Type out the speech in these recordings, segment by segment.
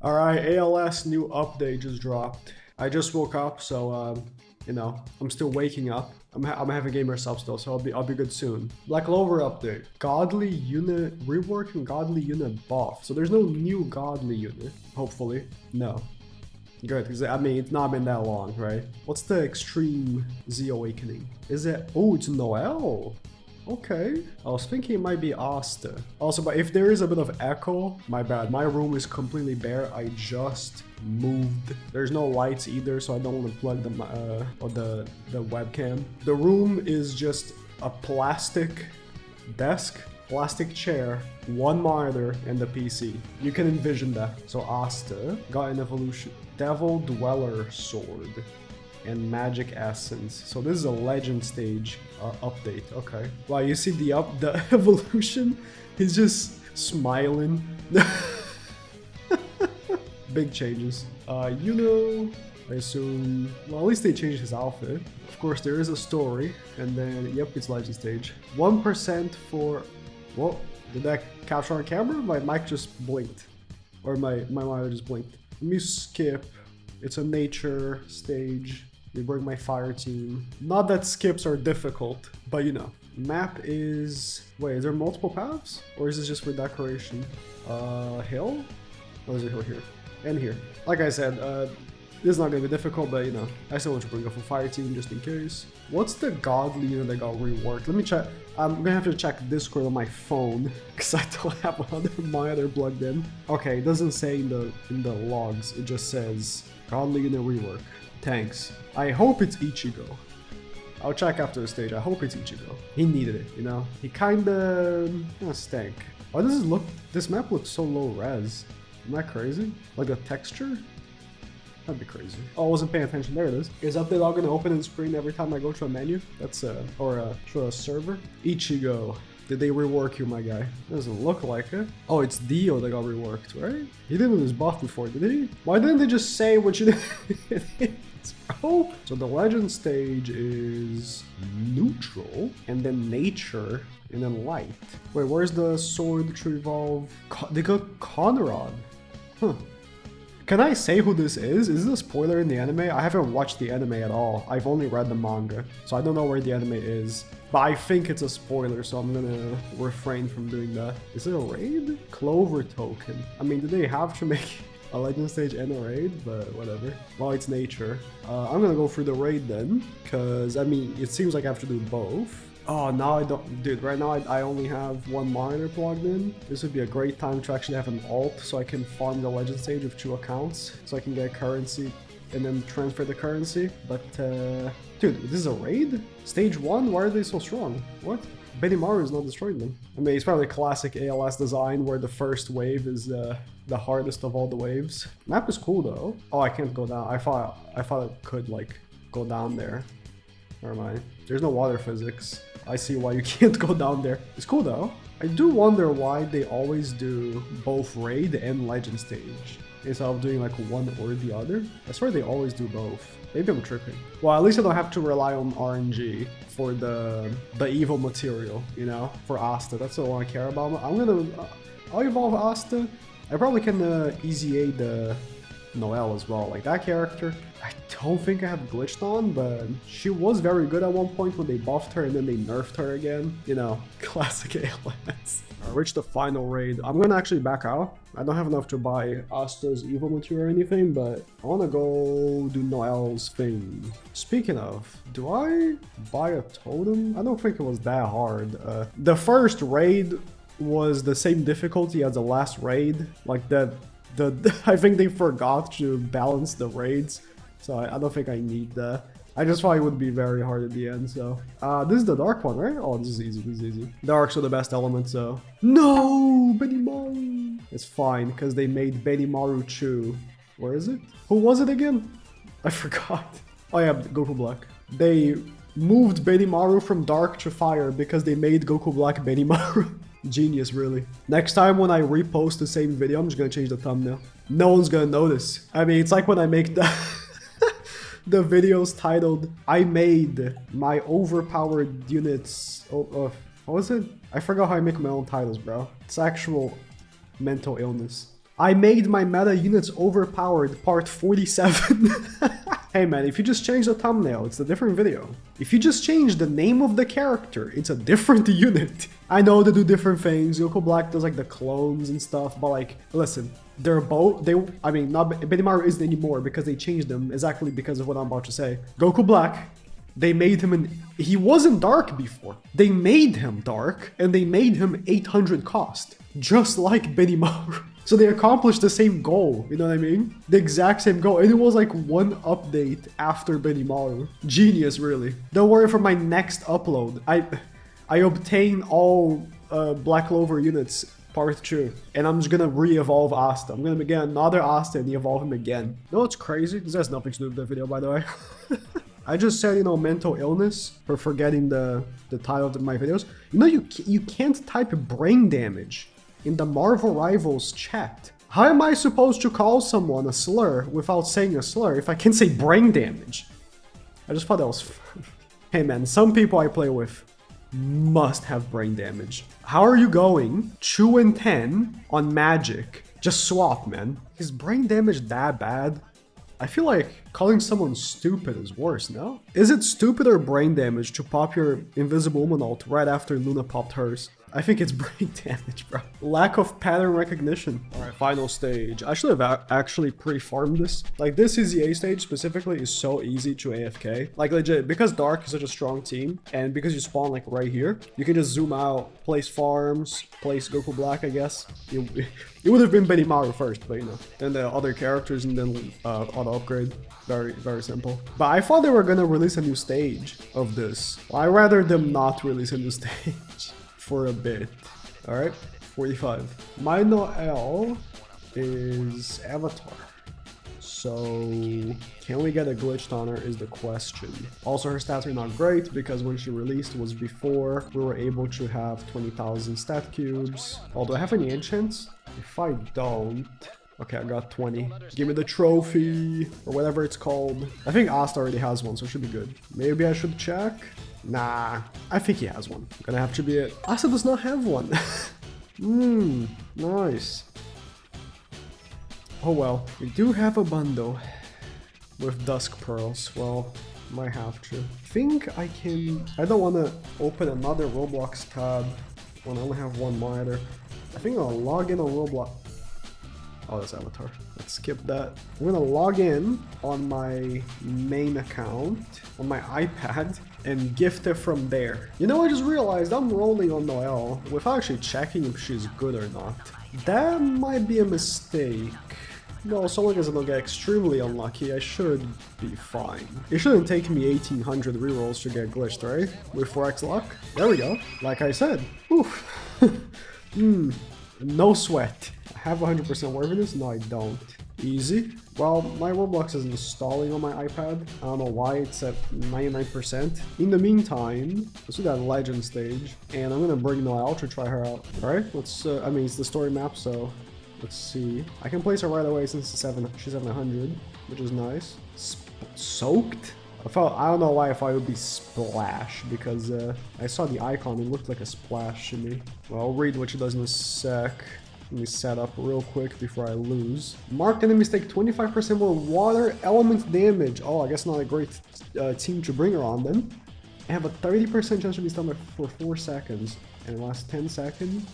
Alright, ALS new update just dropped. I just woke up, so I'm still waking up. I'm having gamer sub still, so I'll be good soon. Black Clover update. Godly unit rework and godly unit buff. So there's no new godly unit, hopefully. No. Good, because I mean it's not been that long, right? What's the extreme Z awakening? Is it it's Noel? Okay. I was thinking it might be Asta. Also, but if there is a bit of echo, my bad. My room is completely bare. I just moved. There's no lights either, so I don't want to plug the webcam. The room is just a plastic desk, plastic chair, one monitor, and the PC. You can envision that. So Asta got an evolution. Devil Dweller Sword and Magic Essence. So this is a legend stage update. Okay. Wow, you see the evolution? He's just smiling. Big changes. I assume, well, at least they changed his outfit. Of course, there is a story, and then, yep, it's legend stage. 1% for, whoa, did that capture on camera? My mic just blinked. Or my monitor just blinked. Let me skip. It's a nature stage. They bring my fire team. Not that skips are difficult, but you know. Map is... Wait, is there multiple paths? Or is this just for decoration? Hill? Or is it hill here? And here. Like I said, this is not gonna be difficult, but you know, I still want to bring up a fire team just in case. What's the godly unit that got reworked? Let me check. I'm gonna have to check Discord on my phone because I don't have another monitor plugged in. Okay, it doesn't say in the logs. It just says godly unit rework. Thanks. I hope it's Ichigo. I'll check after the stage. I hope it's Ichigo. He needed it, you know. He kinda stank. Oh, this map looks so low res. Isn't that crazy? Like the texture? That'd be crazy. Oh, I wasn't paying attention. There it is. Is update all gonna open in screen every time I go to a menu? That's to a server. Ichigo. Did they rework you, my guy? Doesn't look like it. Oh, it's Dio that got reworked, right? He didn't lose buff before, did he? Why didn't they just say what you did? Bro. So the legend stage is neutral, and then nature, and then light. Wait, where's the sword to evolve? They got Conrad. Huh. Can I say who this is? Is this a spoiler in the anime? I haven't watched the anime at all. I've only read the manga, so I don't know where the anime is. But I think it's a spoiler, so I'm gonna refrain from doing that. Is it a raid? Clover token. I mean, do they have to make a legend stage and a raid? But whatever. Well, it's nature. I'm gonna go through the raid then, because, I mean, it seems like I have to do both. Oh, now I don't, dude, right now I only have one monitor plugged in. This would be a great time to actually have an alt so I can farm the legend stage with 2 accounts. So I can get currency and then transfer the currency. But, dude, this is a raid? Stage 1? Why are they so strong? What? Benimaru is not destroying them. I mean, it's probably classic ALS design where the first wave is the hardest of all the waves. Map is cool though. Oh, I can't go down. I thought I could, like, go down there. Never mind. There's no water physics. I see why you can't go down there. It's cool though. I do wonder why they always do both raid and legend stage instead of doing like one or the other. I swear they always do both. Maybe I'm tripping. Well, at least I don't have to rely on RNG for the evil material, you know, for Asta. That's all I care about. I'll evolve Asta. I probably can easy aid the Noel as well. Like that character, I don't think I have glitched on, but she was very good at one point when they buffed her and then they nerfed her again. You know, classic ALS. I reached the final raid. I'm gonna actually back out. I don't have enough to buy Asta's evil material or anything, but I wanna go do Noel's thing. Speaking of, do I buy a totem? I don't think it was that hard. The first raid was the same difficulty as the last raid. Like I think they forgot to balance the raids, so I don't think I need that. I just thought it would be very hard at the end, so. This is the dark one, right? Oh, this is easy, Darks are the best element, so. No! Benimaru! It's fine, because they made Benimaru Chu. Where is it? Who was it again? I forgot. Oh yeah, Goku Black. They moved Benimaru from dark to fire because they made Goku Black Benimaru. Genius, really. Next time when I repost the same video, I'm just gonna change the thumbnail. No one's gonna notice. I mean, it's like when I make the the videos titled "I made my overpowered units." Oh, what was it? I forgot how I make my own titles, bro. It's actual mental illness. I made my meta units overpowered part 47. Hey man, if you just change the thumbnail, it's a different video. If you just change the name of the character, it's a different unit. I know they do different things. Goku Black does like the clones and stuff, but like, listen, they're both, I mean, not Benimaru isn't anymore because they changed them exactly because of what I'm about to say. Goku Black, they made him he wasn't dark before. They made him dark and they made him 800 cost, just like Benimaru. So they accomplished the same goal, you know what I mean? The exact same goal, and it was like one update after Benimaru. Genius, really. Don't worry for my next upload. I obtain all Black Clover units part 2, and I'm just gonna re-evolve Asta. I'm gonna get another Asta and evolve him again. You know what's crazy? This has nothing to do with the video, by the way. I just said, you know, mental illness for forgetting the title of my videos. You know, you can't type brain damage in the Marvel Rivals chat. How am I supposed to call someone a slur without saying a slur if I can say brain damage? I just thought that was fun. Hey man, some people I play with must have brain damage. How are you going 2 and 10 on Magic? Just swap, man. Is brain damage that bad? I feel like calling someone stupid is worse, no? Is it stupid or brain damage to pop your Invisible Woman ult right after Luna popped hers? I think it's brain damage, bro. Lack of pattern recognition. All right, final stage. I should have actually pre-farmed this. Like, this EZA stage specifically is so easy to AFK. Like, legit, because Dark is such a strong team, and because you spawn, like, right here, you can just zoom out, place farms, place Goku Black, I guess. It would have been Benimaru first, but, you know. Then the other characters, and then auto upgrade. Very, very simple. But I thought they were gonna release a new stage of this. I'd rather them not release a new stage. For a bit. Alright, 45. My Noel is Avatar. So, can we get a glitched on her is the question. Also, her stats are not great because when she released was before we were able to have 20,000 stat cubes. Oh, do I have any enchants? If I don't... Okay, I got 20. Give me the trophy, or whatever it's called. I think Asta already has one, so it should be good. Maybe I should check? Nah, I think he has one. Gonna have to be it. Asta does not have one. Nice. Oh well, we do have a bundle with Dusk Pearls. Well, might have to. Think I can... I don't want to open another Roblox tab when I only have one monitor. I think I'll log in on Roblox. Oh, that's Avatar. Let's skip that. I'm gonna log in on my main account on my iPad and gift it from there. You know, I just realized I'm rolling on Noel without actually checking if she's good or not. That might be a mistake. No, so long as I don't get extremely unlucky, I should be fine. It shouldn't take me 1800 rerolls to get glitched, right? With 4x luck. There we go. Like I said. Oof. No sweat. I have 100% worthiness? No, I don't. Easy. Well, my Roblox is installing on my iPad. I don't know why it's at 99%. In the meantime, let's do that legend stage. And I'm gonna bring Noel to try her out. Alright, let's, I mean, it's the story map, so let's see. I can place her right away since she's 700, which is nice. Soaked? I don't know why I thought it would be splash, because I saw the icon, it looked like a splash to me. Well, I'll read what she does in a sec. Let me set up real quick before I lose. Marked enemies take 25% more water element damage. Oh, I guess not a great team to bring her on then. I have a 30% chance to be stunned for 4 seconds. And it lasts 10 seconds.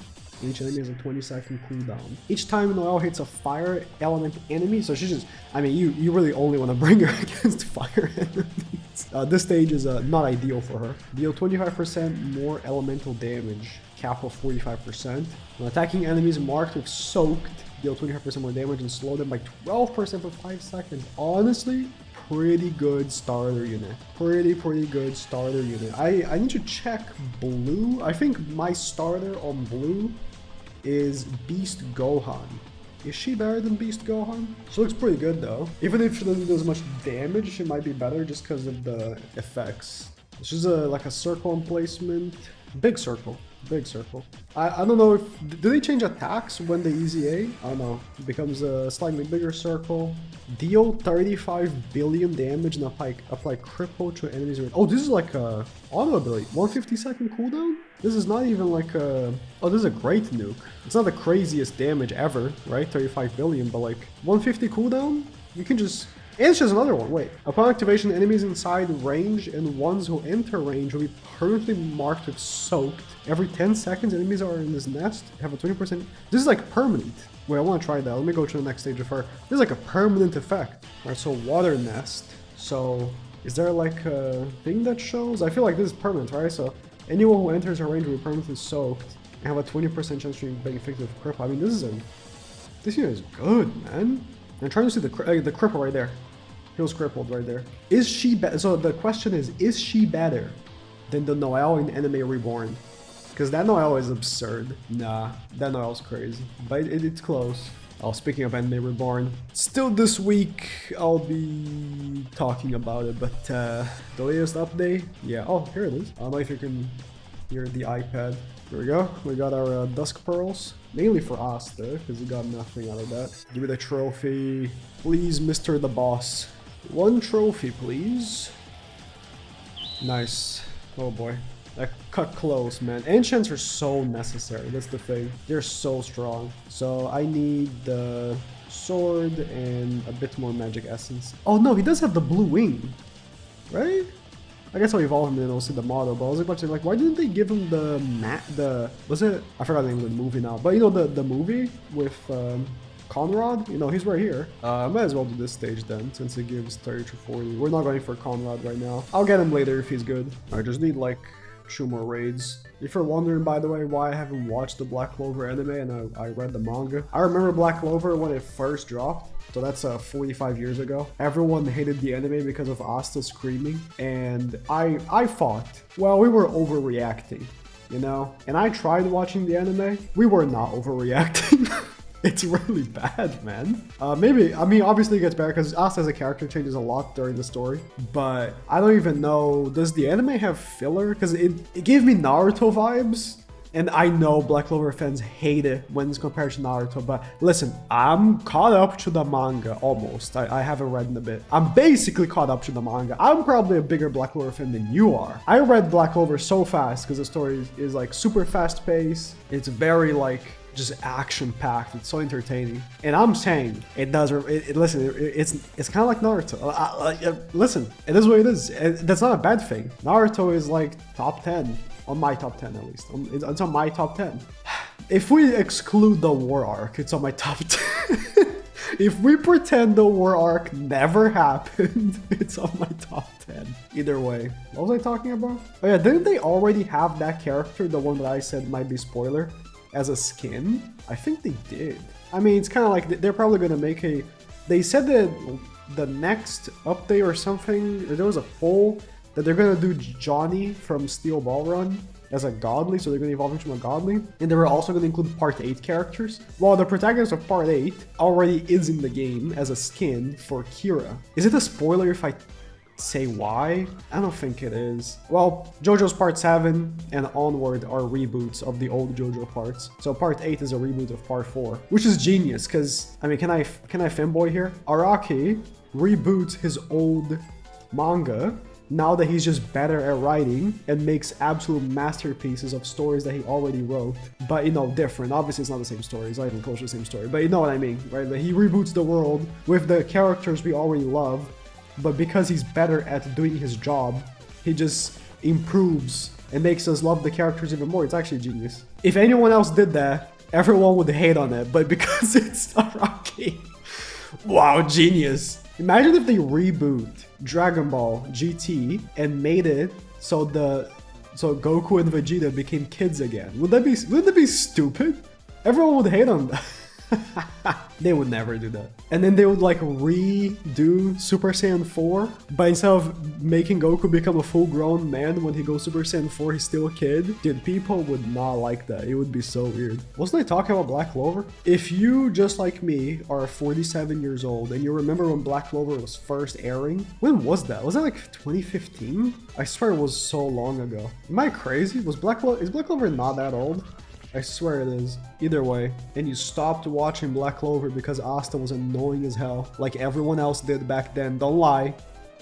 Each enemy has a 20-second cooldown. Each time Noel hits a fire element enemy, so she's just... I mean, you really only want to bring her against fire enemies. This stage is not ideal for her. Deal 25% more elemental damage. Cap of 45%. When attacking enemies marked with soaked, deal 25% more damage and slow them by 12% for 5 seconds. Honestly, pretty good starter unit. Pretty good starter unit. I need to check blue. I think my starter on blue is Beast Gohan. Is she better than Beast Gohan? She looks pretty good though. Even if she doesn't do as much damage, she might be better just because of the effects. She's like a circle emplacement. Big circle. Big circle. I don't know if... Do they change attacks when they easy A? I don't know. It becomes a slightly bigger circle. Deal 35 billion damage and apply cripple to enemies. Oh, this is like a auto ability. 150-second cooldown? This is not even like a... Oh, this is a great nuke. It's not the craziest damage ever, right? 35 billion, but like 150 cooldown? You can just... And it's just another one. Wait. Upon activation, enemies inside range and ones who enter range will be permanently marked with soaked. Every 10 seconds, enemies are in this nest have a 20%. This is like permanent. Wait, I want to try that. Let me go to the next stage of her. This is like a permanent effect. Alright, so water nest. So, is there like a thing that shows? I feel like this is permanent, right? So, anyone who enters a range will be permanently soaked and have a 20% chance of being infected with cripple. I mean, this unit is good, man. I'm trying to see the cripple right there. He was crippled right there. Is she better? So the question is she better than the Noel in Anime Reborn? Because that Noel is absurd. Nah, that Noel's crazy. But it's close. Oh, speaking of Anime Reborn, still this week I'll be talking about it, but the latest update, yeah. Oh, here it is. I don't know if you can hear the iPad. Here we go. We got our Dusk Pearls. Mainly for Asta, because we got nothing out of that. Give me the trophy. Please, Mr. the Boss. One trophy, please. Nice. Oh boy. That cut close, man. Enchants are so necessary. That's the thing. They're so strong. So I need the sword and a bit more magic essence. Oh no, he does have the blue wing. Right? I guess I'll evolve him and I'll see the model, but I was about to say, like, why didn't they give him was it? I forgot the name of the movie now, but you know, the movie with Conrad? You know, he's right here. I might as well do this stage then, since it gives 30 to 40. We're not going for Conrad right now. I'll get him later if he's good. I just need like 2 more raids. If you're wondering, by the way, why I haven't watched the Black Clover anime and I read the manga, I remember Black Clover when it first dropped. So that's 45 years ago. Everyone hated the anime because of Asta screaming. And I thought, well, we were overreacting, you know? And I tried watching the anime. We were not overreacting. It's really bad, man. Maybe, I mean, obviously it gets better because Asta as a character changes a lot during the story. But I don't even know, does the anime have filler? Because it gave me Naruto vibes. And I know Black Clover fans hate it when it's compared to Naruto, but listen, I'm caught up to the manga, almost. I haven't read in a bit. I'm basically caught up to the manga. I'm probably a bigger Black Clover fan than you are. I read Black Clover so fast because the story is like super fast paced. It's very like just action packed. It's so entertaining. And I'm saying it does, listen, it's kind of like Naruto. Listen, it is what it is. That's not a bad thing. Naruto is like top 10. On my top 10 at least. It's on my top 10. If we exclude the war arc, it's on my top 10. If we pretend the war arc never happened, it's on my top 10. Either way. What was I talking about? Oh yeah, didn't they already have that character, the one that I said might be spoiler, as a skin? I think they did. I mean, it's kind of like they're probably going to make a... They said that the next update or something, there was a poll that they're gonna do Johnny from Steel Ball Run as a godly, so they're gonna evolve him from a godly. And they were also gonna include Part 8 characters. Well, the protagonist of Part 8 already is in the game as a skin for Kira. Is it a spoiler if I say why? I don't think it is. Well, JoJo's Part 7 and onward are reboots of the old JoJo parts. So Part 8 is a reboot of Part 4, which is genius, because, I mean, can I fanboy here? Araki reboots his old manga now that he's just better at writing and makes absolute masterpieces of stories that he already wrote, but you know, different. Obviously it's not the same story, it's not even close to the same story, but you know what I mean, right? That he reboots the world with the characters we already love, but because he's better at doing his job, he just improves and makes us love the characters even more. It's actually genius. If anyone else did that, everyone would hate on it, but because it's Araki, wow, genius. Imagine if they reboot Dragon Ball GT and made it so Goku and Vegeta became kids again. Wouldn't that be stupid? Everyone would hate on that. They would never do that. And then they would like redo Super Saiyan 4, but instead of making Goku become a full-grown man when he goes Super Saiyan 4, he's still a kid. Dude, people would not like that. It would be so weird. Wasn't I talking about Black Clover? If you, just like me, are 47 years old and you remember when Black Clover was first airing, when was that? Was that like 2015? I swear it was so long ago. Am I crazy? Is Black Clover not that old? I swear it is. Either way, and you stopped watching Black Clover because Asta was annoying as hell, like everyone else did back then. Don't lie.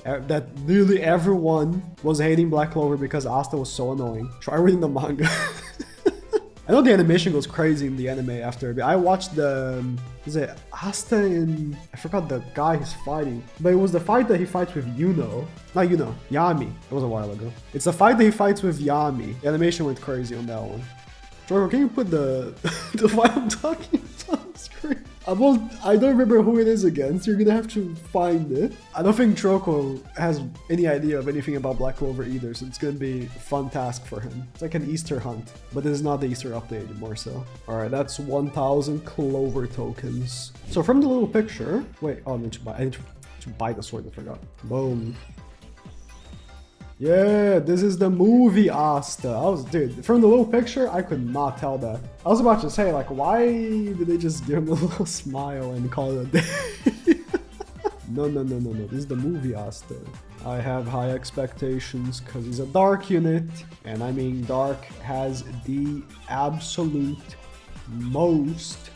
That nearly everyone was hating Black Clover because Asta was so annoying. Try reading the manga. I know the animation goes crazy in the anime after a bit. I watched the... Is it Asta and... I forgot the guy he's fighting. But it was the fight that he fights with Yuno. Not Yuno. Yami. It was a while ago. It's the fight that he fights with Yami. The animation went crazy on that one. Jorgo, can you put the fight I'm talking about on the screen? I don't remember who it is against. You're gonna have to find it. I don't think Troko has any idea of anything about Black Clover either, so it's gonna be a fun task for him. It's like an Easter hunt, but this is not the Easter update anymore, so. Alright, that's 1,000 Clover tokens. So from the little picture, wait, oh, I need to buy the sword, I forgot. Boom. Yeah, this is the movie Asta. Dude, from the little picture, I could not tell that. I was about to say, like, why did they just give him a little smile and call it a day? No. This is the movie Asta. I have high expectations because he's a dark unit. And I mean, dark has the absolute most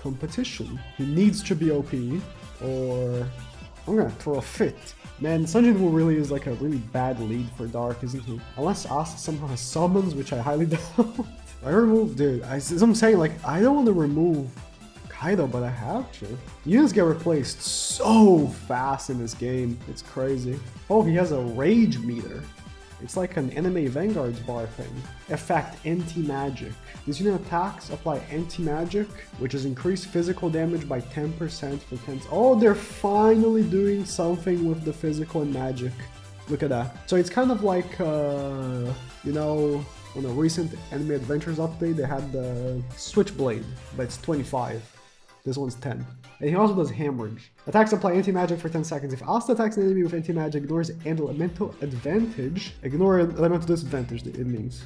competition. He needs to be OP or I'm gonna throw a fit. Man, Sunjin-Woo really is like a really bad lead for Dark, isn't he? Unless Asta somehow has summons, which I highly doubt. I remove, dude, as I'm saying, like, I don't want to remove Kaido, but I have to. Units get replaced so fast in this game. It's crazy. Oh, he has a rage meter. It's like an anime Vanguard's bar thing. Effect anti-magic. These unit attacks apply anti-magic, which is increased physical damage by 10% for 10. Oh, they're finally doing something with the physical and magic. Look at that. So it's kind of like, you know, on a recent Anime Adventures update, they had the Switchblade, but it's 25. This one's 10. And he also does Hammerage. Attacks apply anti-magic for 10 seconds. If Asta attacks an enemy with anti-magic, ignores an elemental advantage. Ignore an elemental disadvantage, it means.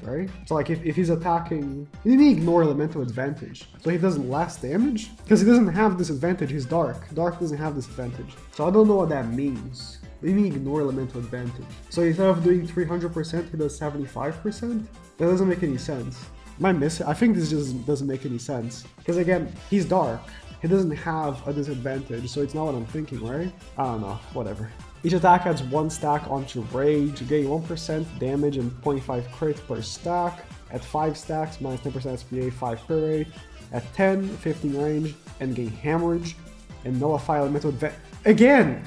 Right? So like if he's attacking... You need to ignore elemental advantage. So he does less damage? Because he doesn't have disadvantage, he's Dark. Dark doesn't have disadvantage. So I don't know what that means. What do you mean ignore elemental advantage? So instead of doing 300%, he does 75%? That doesn't make any sense. Am I missing? I think this just doesn't make any sense. Because again, he's Dark. He doesn't have a disadvantage, so it's not what I'm thinking, right? I don't know, whatever. Each attack adds 1 stack onto Rage, gain 1% damage and 0.5 crit per stack. At 5 stacks, minus 10% SPA, 5 per rate. At 10, 15 range, and gain Hammerage, and nullify elemental advantage. Again!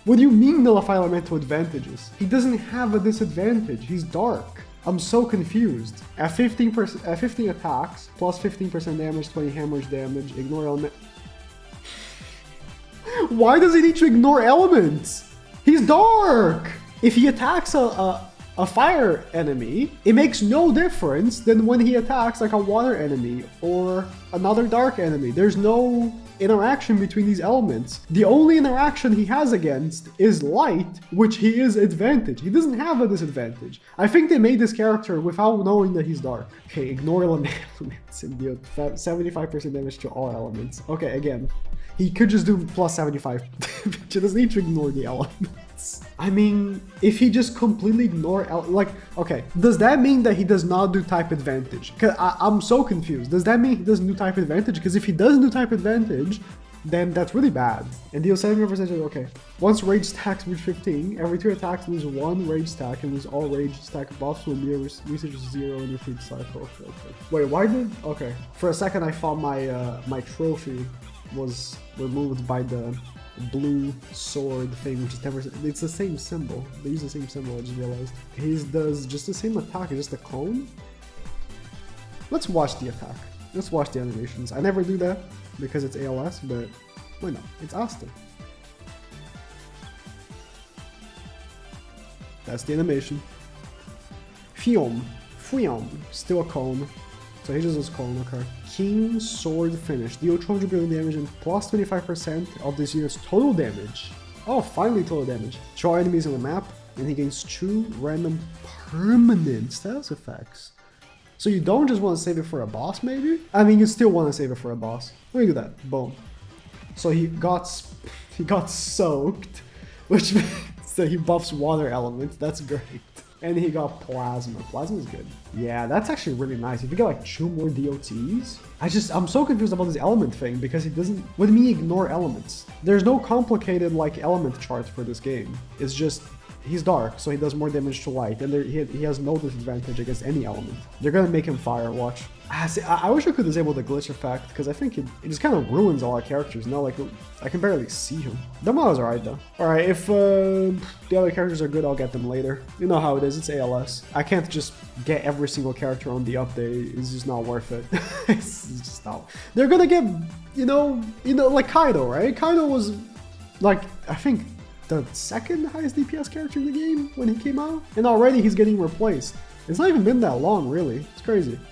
What do you mean nullify elemental advantages? He doesn't have a disadvantage, he's Dark. I'm so confused. At 15 attacks, plus 15% damage, 20 Hammerage damage, ignore element. Why does he need to ignore elements? He's Dark! If he attacks a fire enemy, it makes no difference than when he attacks like a water enemy or another dark enemy. There's no interaction between these elements. The only interaction he has against is light, which he is advantage. He doesn't have a disadvantage. I think they made this character without knowing that he's dark. Okay, ignore elements and deal 75% damage to all elements. Okay, again, he could just do plus 75. He doesn't need to ignore the elements. I mean, if he just completely ignore, okay, does that mean that he does not do type advantage? Because I'm so confused. Does that mean he doesn't do type advantage? Because if he doesn't do type advantage, then that's really bad. And deal 70%, okay. Once rage stacks reach 15, every 2 attacks lose 1 rage stack and lose all rage stack buffs will be a research 0 in your feed cycle. Okay. Wait, why did, okay. For a second I thought my trophy was removed by the blue sword thing, which is 10%. It's the same symbol. They use the same symbol, I just realized. His does just the same attack, it's just a clone? Let's watch the attack. Let's watch the animations. I never do that because it's ALS, but why not? It's Asta. That's the animation. Fium. Still a cone. So he just does Chrono card. King Sword Finish. Deal 200 billion damage and plus 25% of this unit's total damage. Oh, finally total damage. Show enemies on the map, and he gains 2 random permanent status effects. So you don't just want to save it for a boss, maybe? I mean, you still want to save it for a boss. Let me do that. Boom. So he got soaked, which means that he buffs water element. That's great. And he got Plasma. Plasma is good. Yeah, that's actually really nice. If you get like 2 more DOTs, I'm so confused about this element thing because he doesn't, what do you mean ignore elements? There's no complicated like element chart for this game. It's just, he's dark, so he does more damage to light, and he has no disadvantage against any element. They're gonna make him fire, watch. I wish I could disable the glitch effect, because I think it just kind of ruins all our characters. Now, like, I can barely see him. The model's alright, though. Alright, if the other characters are good, I'll get them later. You know how it is, it's ALS. I can't just get every single character on the update. It's just not worth it. It's just not. They're gonna get, you know, like Kaido, right? Kaido was, like, I think the second highest DPS character in the game when he came out, and already he's getting replaced. It's not even been that long, really. It's crazy.